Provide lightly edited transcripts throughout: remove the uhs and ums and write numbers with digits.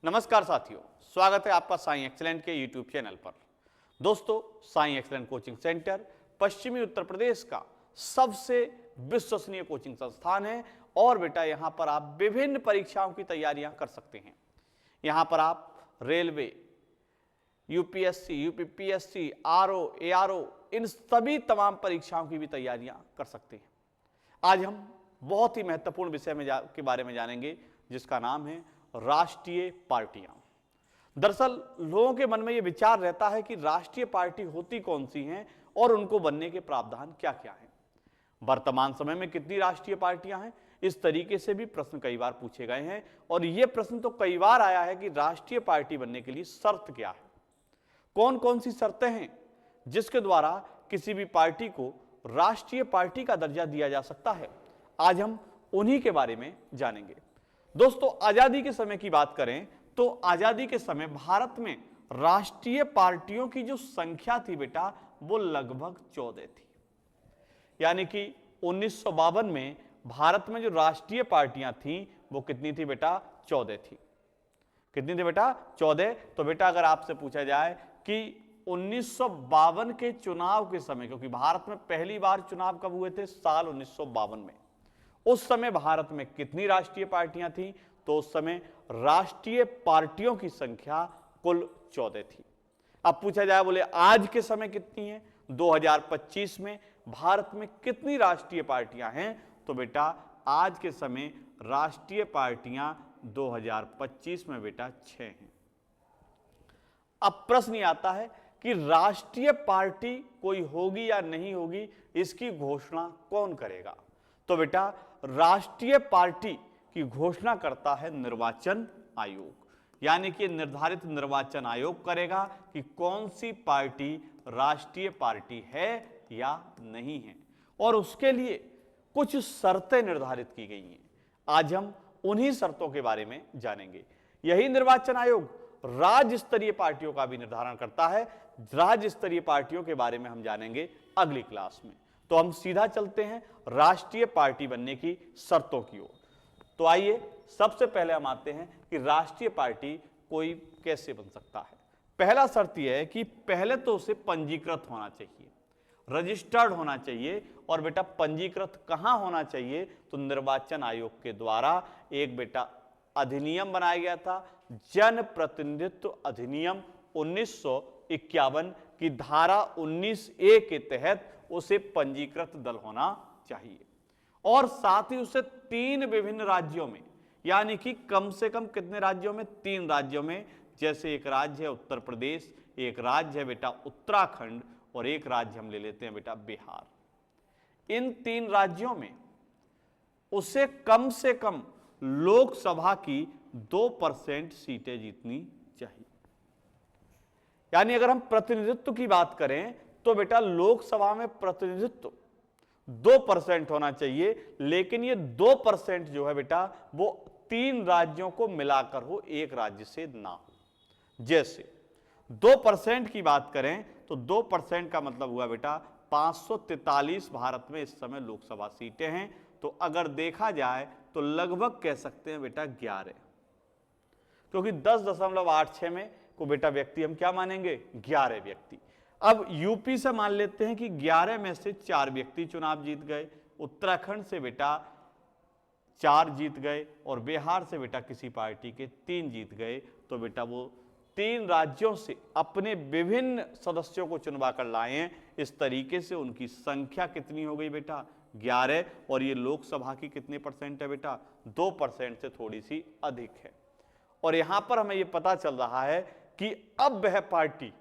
नमस्कार साथियों, स्वागत है आपका साई एक्सीलेंट के यूट्यूब चैनल पर। दोस्तों, साई एक्सीलेंट कोचिंग सेंटर पश्चिमी उत्तर प्रदेश का सबसे विश्वसनीय कोचिंग संस्थान है और बेटा यहां पर आप विभिन्न परीक्षाओं की तैयारियां कर सकते हैं। यहां पर आप railway, UPSC, UPPSC, RO, ARO इन सभी तमाम परीक्षाओं की भी तैयारियां कर सकते हैं। आज हम बहुत ही महत्वपूर्ण विषय के बारे में जानेंगे जिसका नाम है राष्ट्रीय पार्टियां। दरअसल लोगों के मन में यह विचार रहता है कि राष्ट्रीय पार्टी होती कौन सी हैं और उनको बनने के प्रावधान क्या क्या हैं। वर्तमान समय में कितनी राष्ट्रीय पार्टियां हैं, इस तरीके से भी प्रश्न कई बार पूछे गए हैं और यह प्रश्न तो कई बार आया है कि राष्ट्रीय पार्टी बनने के लिए शर्त क्या है, कौन कौन सी शर्तें हैं जिसके द्वारा किसी भी पार्टी को राष्ट्रीय पार्टी का दर्जा दिया जा सकता है। आज हम उन्हीं के बारे में जानेंगे। दोस्तों, आजादी के समय की बात करें तो आजादी के समय भारत में राष्ट्रीय पार्टियों की जो संख्या थी बेटा वो लगभग 14 थी। यानी कि 1952 में भारत में जो राष्ट्रीय पार्टियां थी वो कितनी थी बेटा? 14 थी। कितनी थी बेटा? 14। तो बेटा अगर आपसे पूछा जाए कि 1952 के चुनाव के समय, क्योंकि भारत में पहली बार चुनाव कब हुए थे? साल 1952 में। उस समय भारत में कितनी राष्ट्रीय पार्टियां थी? तो उस समय राष्ट्रीय पार्टियों की संख्या कुल 14 थी। अब पूछा जाए बोले आज के समय कितनी है, 2025 में भारत में कितनी राष्ट्रीय पार्टियां हैं? तो बेटा आज के समय राष्ट्रीय पार्टियां 2025 में बेटा 6 हैं। अब प्रश्न ये आता है कि राष्ट्रीय पार्टी कोई होगी या नहीं होगी, इसकी घोषणा कौन करेगा? तो बेटा राष्ट्रीय पार्टी की घोषणा करता है निर्वाचन आयोग। यानी कि निर्धारित निर्वाचन आयोग करेगा कि कौन सी पार्टी राष्ट्रीय पार्टी है या नहीं है, और उसके लिए कुछ शर्तें निर्धारित की गई हैं। आज हम उन्हीं शर्तों के बारे में जानेंगे। यही निर्वाचन आयोग राज्य स्तरीय पार्टियों का भी निर्धारण करता है। राज्य स्तरीय पार्टियों के बारे में हम जानेंगे अगली क्लास में। तो हम सीधा चलते हैं राष्ट्रीय पार्टी बनने की शर्तों की ओर। तो आइए सबसे पहले हम आते हैं कि राष्ट्रीय पार्टी कोई कैसे बन सकता है। पहला शर्त यह है कि पहले तो उसे पंजीकृत होना चाहिए, रजिस्टर्ड होना चाहिए। और बेटा पंजीकृत कहां होना चाहिए? तो निर्वाचन आयोग के द्वारा एक बेटा अधिनियम बनाया गया था, जन प्रतिनिधित्व अधिनियम 1951 की धारा 19A के तहत उसे पंजीकृत दल होना चाहिए। और साथ ही उसे 3 विभिन्न राज्यों में, यानी कि कम से कम कितने राज्यों में? 3 राज्यों में। जैसे एक राज्य है उत्तर प्रदेश, एक राज्य है बेटा उत्तराखंड और एक राज्य हम ले लेते हैं बेटा बिहार। इन 3 राज्यों में उसे कम से कम लोकसभा की 2% सीटें जीतनी चाहिए। यानी अगर हम प्रतिनिधित्व की बात करें तो बेटा लोकसभा में प्रतिनिधित्व 2% होना चाहिए, लेकिन ये 2% जो है बेटा वो 3 राज्यों को मिलाकर हो, एक राज्य से ना हो। जैसे 2% की बात करें तो 2% का मतलब हुआ बेटा 543 भारत में इस समय लोकसभा सीटें हैं। तो अगर देखा जाए तो लगभग कह सकते हैं बेटा 11, क्योंकि 10.86 में को बेटा व्यक्ति हम क्या मानेंगे? 11 व्यक्ति। अब यूपी से मान लेते हैं कि 11 में से 4 व्यक्ति चुनाव जीत गए, उत्तराखंड से बेटा 4 जीत गए और बिहार से बेटा किसी पार्टी के 3 जीत गए। तो बेटा वो 3 राज्यों से अपने विभिन्न सदस्यों को चुनवा कर लाए हैं। इस तरीके से उनकी संख्या कितनी हो गई बेटा? 11। और ये लोकसभा की कितने % है बेटा? 2% से थोड़ी सी अधिक है। और यहां पर हमें यह पता चल रहा है कि अब वह पार्टी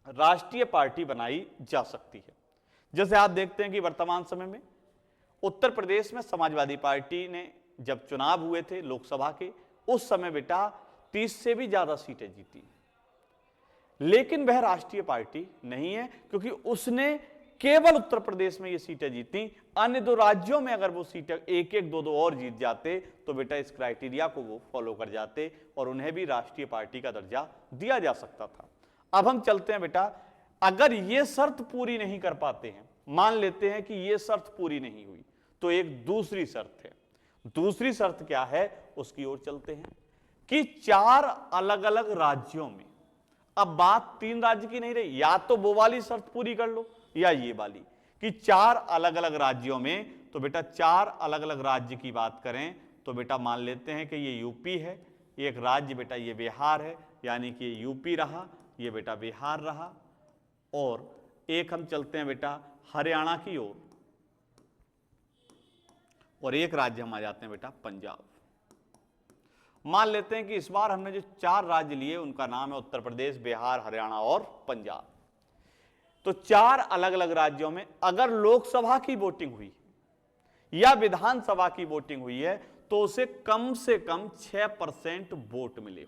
राष्ट्रीय पार्टी बनाई जा सकती है। जैसे आप देखते हैं कि वर्तमान समय में उत्तर प्रदेश में समाजवादी पार्टी ने जब चुनाव हुए थे लोकसभा के, उस समय बेटा 30 से भी ज्यादा सीटें जीती, लेकिन वह राष्ट्रीय पार्टी नहीं है, क्योंकि उसने केवल उत्तर प्रदेश में ये सीटें जीती। अन्य 2 राज्यों में अगर वो सीटें 1-1, 2-2 और जीत जाते तो बेटा इस क्राइटेरिया को वो फॉलो कर जाते और उन्हें भी राष्ट्रीय पार्टी का दर्जा दिया जा सकता था। अब हम चलते हैं बेटा, अगर ये शर्त पूरी नहीं कर पाते हैं, मान लेते हैं कि ये शर्त पूरी नहीं हुई, तो एक दूसरी शर्त है। दूसरी शर्त क्या है उसकी ओर चलते हैं। कि 4 अलग अलग राज्यों में, अब बात 3 राज्य की नहीं रही, या तो वो वाली शर्त पूरी कर लो या ये वाली कि 4 अलग अलग राज्यों में, तो बेटा 4 अलग अलग राज्य की बात करें तो बेटा मान लेते हैं कि ये यूपी है, एक राज्य बेटा ये बिहार है, यानी कि ये यूपी रहा, ये बेटा बिहार रहा, और एक हम चलते हैं बेटा हरियाणा की ओर, और एक राज्य हम आ जाते हैं बेटा पंजाब। मान लेते हैं कि इस बार हमने जो 4 राज्य लिए उनका नाम है उत्तर प्रदेश, बिहार, हरियाणा और पंजाब। तो 4 अलग अलग राज्यों में अगर लोकसभा की वोटिंग हुई या विधानसभा की वोटिंग हुई है तो उसे कम से कम 6% वोट मिले।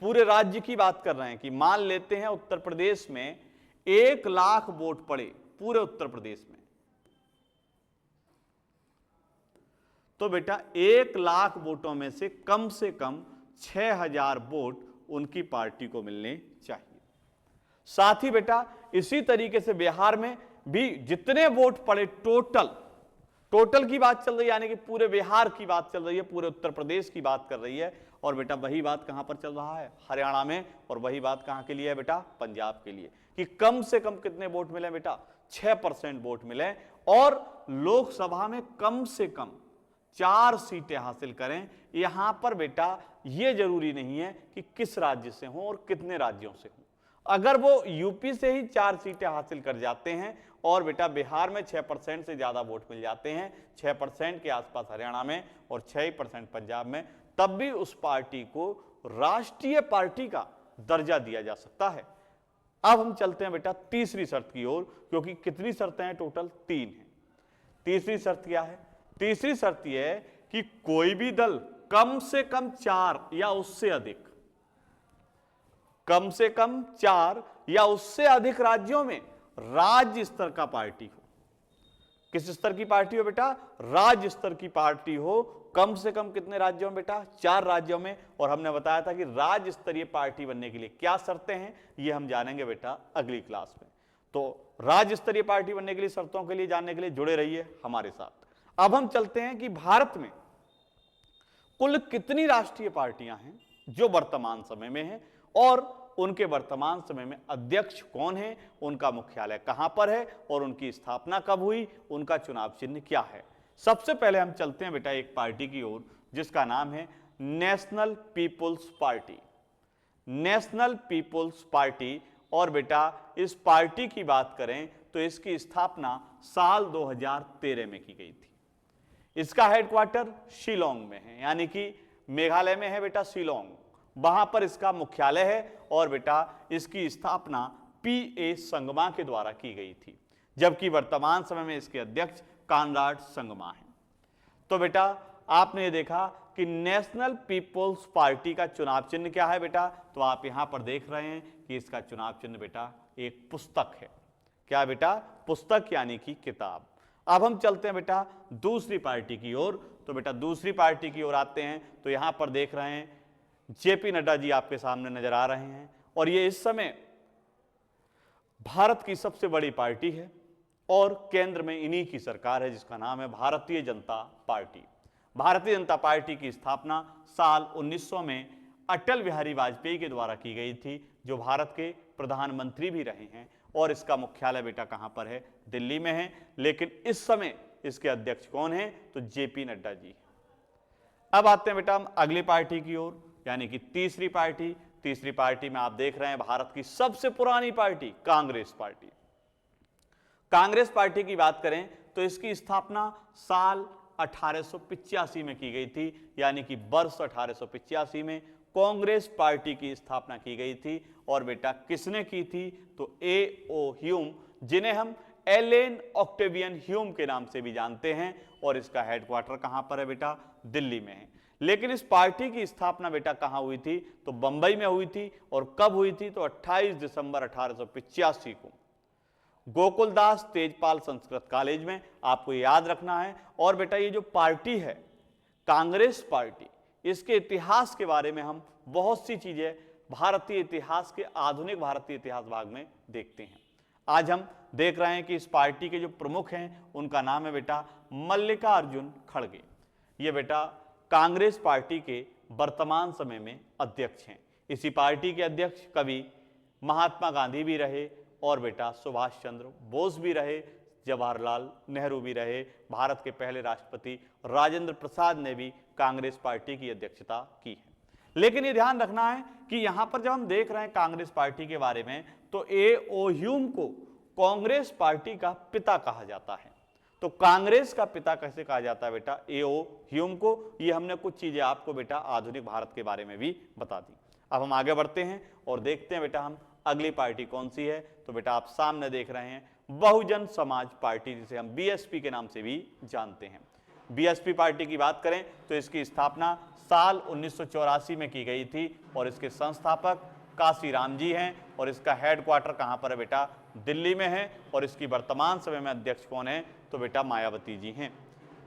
पूरे राज्य की बात कर रहे हैं कि मान लेते हैं उत्तर प्रदेश में 1 लाख वोट पड़े पूरे उत्तर प्रदेश में, तो बेटा 1 लाख वोटों में से कम 6000 वोट उनकी पार्टी को मिलने चाहिए। साथ ही बेटा इसी तरीके से बिहार में भी जितने वोट पड़े टोटल की बात चल रही है, यानी कि पूरे बिहार की बात चल रही है, पूरे उत्तर प्रदेश की बात कर रही है, और बेटा वही बात कहां पर चल रहा है, हरियाणा में, और वही बात कहां के लिए है बेटा, पंजाब के लिए, कि कम से कम कितने वोट मिले बेटा, 6% वोट मिले, और लोकसभा में कम से कम 4 सीटें हासिल करें। यहां पर बेटा यह जरूरी नहीं है कि किस राज्य से हो और कितने राज्यों से हो, अगर वो यूपी से ही 4 सीटें हासिल कर जाते हैं और बेटा बिहार में 6% से ज्यादा वोट मिल जाते हैं, 6% के आसपास हरियाणा में और 6% पंजाब में, तब भी उस पार्टी को राष्ट्रीय पार्टी का दर्जा दिया जा सकता है। अब हम चलते हैं बेटा तीसरी शर्त की ओर, क्योंकि कितनी शर्तें हैं, टोटल 3 हैं। तीसरी शर्त क्या है? तीसरी शर्त यह है कि कोई भी दल कम से कम 4 या उससे अधिक, कम से कम 4 या उससे अधिक राज्यों में राज्य स्तर का पार्टी हो। किस स्तर की पार्टी हो बेटा? राज्य स्तर की पार्टी हो। कम से कम कितने राज्यों में बेटा? 4 राज्यों में। और हमने बताया था कि राज्य स्तरीय पार्टी बनने के लिए क्या शर्तें हैं, ये हम जानेंगे बेटा अगली क्लास में। तो राज्य स्तरीय पार्टी बनने के लिए शर्तों के लिए जानने के लिए जुड़े रहिए हमारे साथ। अब हम चलते हैं कि भारत में कुल कितनी राष्ट्रीय पार्टियां हैं जो वर्तमान समय में हैं, और उनके वर्तमान समय में अध्यक्ष कौन है, उनका मुख्यालय कहां पर है, और उनकी स्थापना कब हुई, उनका चुनाव चिन्ह क्या है। सबसे पहले हम चलते हैं बेटा एक पार्टी की ओर जिसका नाम है National People's Party. National People's Party, और बेटा इस पार्टी की बात करें तो इसकी स्थापना साल 2013 में की गई थी। इसका हेडक्वार्टर शिलोंग में है, यानी कि मेघालय में है बेटा शिलोंग, वहां पर इसका मुख्यालय है, और बेटा इसकी स्थापना पीए संगमा के द्वारा की गई थी, जबकि वर्तमान समय में इसके अध्यक्ष कॉनराड संगमा हैं। तो बेटा आपने देखा कि नेशनल पीपुल्स पार्टी का चुनाव चिन्ह क्या है बेटा, तो आप यहां पर देख रहे हैं कि इसका चुनाव चिन्ह बेटा एक पुस्तक है। क्या बेटा? पुस्तक, यानी कि किताब। अब हम चलते हैं बेटा दूसरी पार्टी की ओर। तो बेटा दूसरी पार्टी की ओर आते हैं तो यहां पर देख रहे हैं जेपी नड्डा जी आपके सामने नजर आ रहे हैं, और ये इस समय भारत की सबसे बड़ी पार्टी है और केंद्र में इन्हीं की सरकार है जिसका नाम है भारतीय जनता पार्टी। भारतीय जनता पार्टी की स्थापना साल 1900 में अटल बिहारी वाजपेयी के द्वारा की गई थी, जो भारत के प्रधानमंत्री भी रहे हैं, और इसका मुख्यालय बेटा कहां पर है? दिल्ली में है। लेकिन इस समय इसके अध्यक्ष कौन है? तो जेपी नड्डा जी। अब आते हैं बेटा हम अगली पार्टी की ओर, यानी कि तीसरी पार्टी। तीसरी पार्टी में आप देख रहे हैं भारत की सबसे पुरानी party Congress party. Congress party की बात करें तो इसकी स्थापना साल 1885 में की गई थी, यानी कि वर्ष 1885 में कांग्रेस पार्टी की स्थापना की गई थी। और बेटा किसने की थी? तो ए.ओ. ह्यूम, जिन्हें हम एलेन ऑक्टेवियन ह्यूम के नाम से भी जानते हैं, और इसका हेडक्वार्टर कहां पर है बेटा? दिल्ली में है। लेकिन इस पार्टी की स्थापना बेटा कहां हुई थी? तो बंबई में हुई थी। और कब हुई थी? तो 28 दिसंबर 1885 को गोकुलदास तेजपाल संस्कृत कॉलेज में, आपको याद रखना है। और बेटा ये जो पार्टी है कांग्रेस पार्टी, इसके इतिहास के बारे में हम बहुत सी चीजें भारतीय इतिहास के आधुनिक भारतीय इतिहास भाग में देखते हैं। आज हम देख रहे हैं कि इस पार्टी के जो प्रमुख हैं उनका नाम है बेटा मल्लिकार्जुन खड़गे। ये बेटा कांग्रेस पार्टी के वर्तमान समय में अध्यक्ष हैं। इसी पार्टी के अध्यक्ष कभी महात्मा गांधी भी रहे और बेटा सुभाष चंद्र बोस भी रहे, जवाहरलाल नेहरू भी रहे, भारत के पहले राष्ट्रपति राजेंद्र प्रसाद ने भी कांग्रेस पार्टी की अध्यक्षता की है। लेकिन ये ध्यान रखना है कि यहां पर जब हम देख रहे हैं कांग्रेस पार्टी के बारे में, तो ए.ओ. ह्यूम को कांग्रेस पार्टी का पिता कहा जाता है। तो कांग्रेस का पिता कैसे कहा जाता है बेटा? ए.ओ. ह्यूम को। ये हमने कुछ चीजें आपको बेटा आधुनिक भारत के बारे में भी बता दी। अब हम आगे बढ़ते हैं और देखते हैं बेटा हम अगली पार्टी कौन सी है। तो बेटा आप सामने देख रहे हैं बहुजन समाज पार्टी, जिसे हम बीएसपी के नाम से भी जानते हैं। बीएसपी पार्टी की बात करें तो इसकी स्थापना साल 1984 में की गई थी और इसके संस्थापक काशीराम जी हैं और इसका हेडक्वार्टर कहां पर है बेटा? दिल्ली में है। और इसकी वर्तमान समय में अध्यक्ष कौन है? तो बेटा मायावती जी हैं।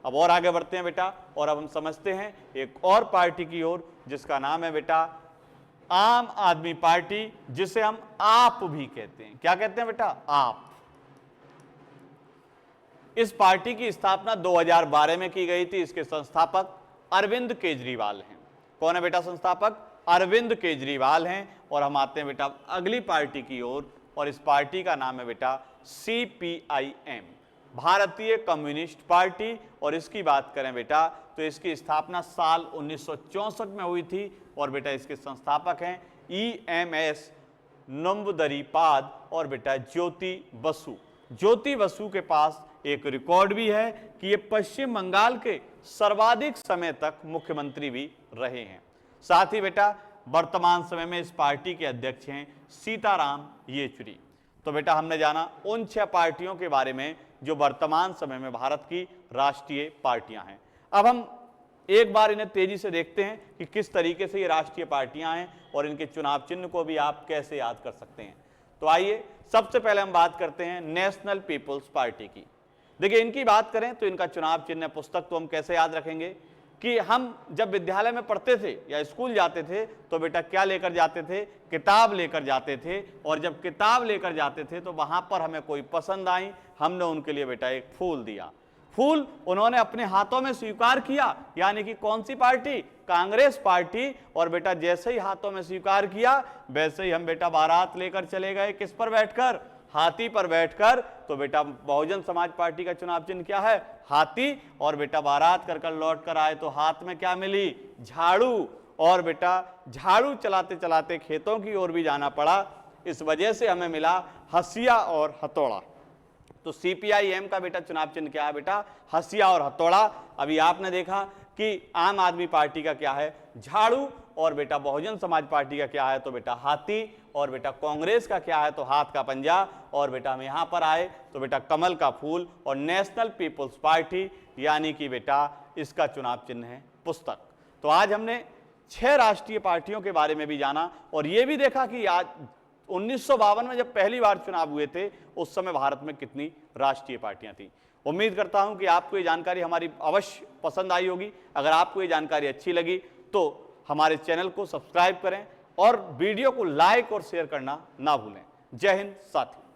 अब और आगे बढ़ते हैं बेटा और अब हम समझते हैं एक और पार्टी की ओर, जिसका नाम है बेटा आम आदमी पार्टी, जिसे हम आप भी कहते हैं। क्या कहते हैं बेटा? आप। इस पार्टी की स्थापना 2012 में की गई थी। इसके संस्थापक अरविंद केजरीवाल हैं। कौन है बेटा संस्थापक? अरविंद केजरीवाल हैं। और हम आते हैं बेटा अगली पार्टी की ओर और इस पार्टी का नाम है बेटा CPIM, भारतीय कम्युनिस्ट पार्टी। और इसकी बात करें बेटा तो इसकी स्थापना साल 1964 में हुई थी और बेटा इसके संस्थापक हैं EMS नंबूदरीपाद और बेटा ज्योति बसु। ज्योति बसु के पास एक रिकॉर्ड भी है कि ये पश्चिम बंगाल के सर्वाधिक समय तक मुख्यमंत्री भी रहे हैं। साथ ही बेटा वर्तमान समय में इस पार्टी के अध्यक्ष हैं सीताराम येचुरी। तो बेटा हमने जाना उन 6 पार्टियों के बारे में जो वर्तमान समय में भारत की राष्ट्रीय पार्टियां हैं। अब हम एक बार इन्हें तेजी से देखते हैं कि किस तरीके से ये राष्ट्रीय पार्टियां हैं और इनके चुनाव चिन्ह को भी आप कैसे याद कर सकते हैं। तो आइए सबसे पहले हम बात करते हैं नेशनल पीपुल्स पार्टी की। देखिए इनकी बात करें तो इनका चुनाव चिन्ह पुस्तक। तो हम कैसे याद रखेंगे कि हम जब विद्यालय में पढ़ते थे या स्कूल जाते थे तो बेटा क्या लेकर जाते थे? किताब लेकर जाते थे। और जब किताब लेकर जाते थे तो वहां पर हमें कोई पसंद आई, हमने उनके लिए बेटा एक फूल दिया। फूल उन्होंने अपने हाथों में स्वीकार किया, यानी कि कौन सी पार्टी? कांग्रेस पार्टी। और बेटा जैसे ही हाथों में स्वीकार किया वैसे ही हम बेटा बारात लेकर चले गए। किस पर बैठकर? हाथी पर बैठकर। तो बेटा बहुजन समाज पार्टी का चुनाव चिन्ह क्या है? हाथी। और बेटा बारात कर लौट कर आए तो हाथ में क्या मिली? झाड़ू। और बेटा झाड़ू चलाते चलाते खेतों की ओर भी जाना पड़ा, इस वजह से हमें मिला हसिया और हथौड़ा। तो CPIM का बेटा चुनाव चिन्ह क्या है बेटा? हसिया और हथौड़ा। अभी आपने देखा कि आम आदमी पार्टी का क्या है? झाड़ू। और बेटा बहुजन समाज पार्टी का क्या है? तो बेटा हाथी। और बेटा कांग्रेस का क्या है? तो हाथ का पंजा। और बेटा हम यहां पर आए तो बेटा कमल का फूल। और नेशनल पीपुल्स पार्टी यानी कि बेटा इसका चुनाव चिन्ह है पुस्तक। तो आज हमने 6 राष्ट्रीय पार्टियों के बारे में भी जाना और यह भी देखा कि आज 1952 में जब पहली बार चुनाव हुए थे उस समय भारत में कितनी राष्ट्रीय पार्टियां थी। उम्मीद करता हूं कि आपको ये जानकारी हमारी अवश्य पसंद आई होगी। अगर आपको ये जानकारी अच्छी लगी तो हमारे चैनल को सब्सक्राइब करें और वीडियो को लाइक और शेयर करना ना भूलें। जय हिंद साथियों।